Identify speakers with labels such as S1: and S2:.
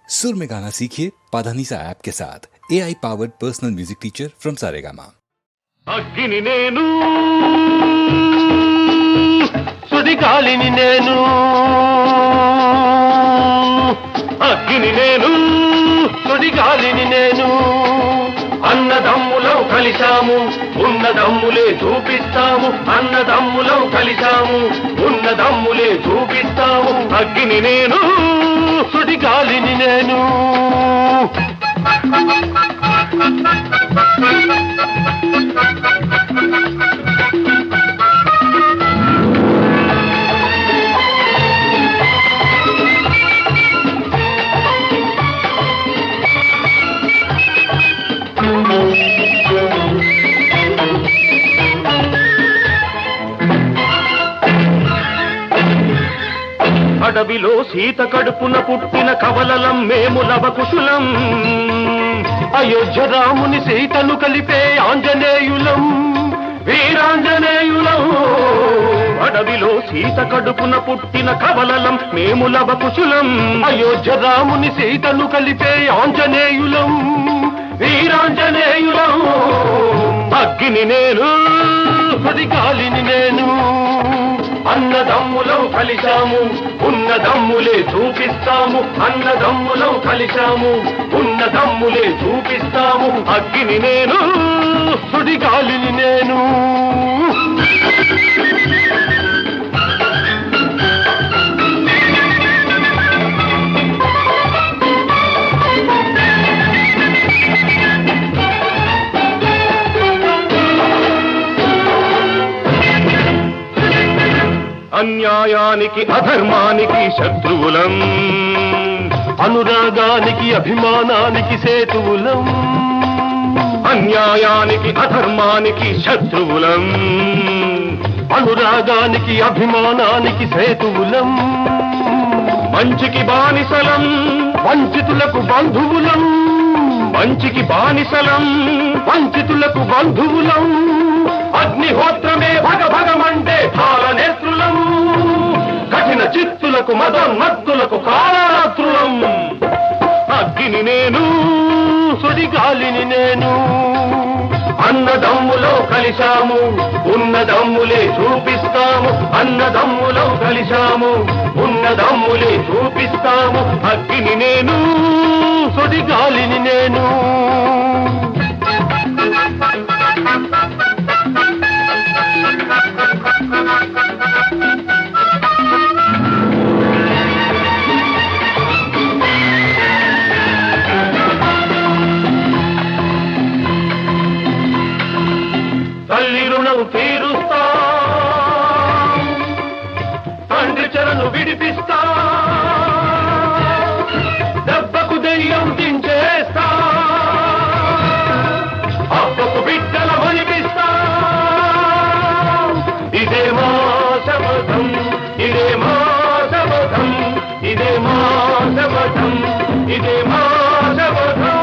S1: सुर में गाना सीखिए पाधानीसा ऐप के साथ AI powered personal music teacher from Saregama.
S2: అగ్గిని నేను సుడిగాలిని నేను అగ్గిని నేను సుడిగాలిని నేను అన్నదమ్ములం కలిశాము ఉన్నదమ్ములే చూపిస్తాము అన్నదమ్ములం కలిశాము ఉన్నదమ్ములే చూపిస్తాము అగ్గిని నేను సుడిగాలిని నేను అడవిలో సీత కడుపున పుట్టిన కవలలం మేము లవకుశులం అయోధ్య రాముని సీతను కలిపే ఆంజనేయులం వీరాంజనేయులం అడవిలో సీత కడుపున పుట్టిన కవలలం మేము లవకుశులం అయోధ్య రాముని సీతను కలిపే ఆంజనేయులం వీరాంజనేయులం అగ్గిని నేను సుడిగాలిని నేను అన్నదమ్ములం కలిశాము ఉన్నదమ్ములే చూపిస్తాము అన్నదమ్ములం కలిశాము ఉన్నదమ్ములే చూపిస్తాము అగ్గిని నేను సుడిగాలిని నేను అన్యాయానికి అధర్మానికి శత్రువులం అనురాగానికి అభిమానానికి సేతువులం అన్యాయానికి అధర్మానికి శత్రువులం అనురాగానికి అభిమానానికి సేతువులం మంచికి బానిసలం వంచితులకు బంధువులం మంచికి బానిసలం వంచితులకు బంధువులం అగ్నిహోత్రమే భగభగమంటే కాలనేత్రులం కఠిన చిత్తులకు మదోన్మత్తులకు కాలరాత్రులం అగ్గిని నేను సుడిగాలిని నేను అన్నదమ్ములో కలిశాము ఉన్నదమ్ములే చూపిస్తాము అన్నదమ్ములో కలిశాము ఉన్నదమ్ములే చూపిస్తాము అగ్గిని నేను సుడిగాలిని నేను తల్లి రుణం తీరుస్తా తండ్రి చెరను విడిపిస్తా దెబ్బకు దెయ్యం దించేస్తా అబ్బకు బిడ్డల మనిపిస్తా ఇదే మా శపథం ఇదే మా శపథం ఇదే మా శపథం ఇదే మా శపథం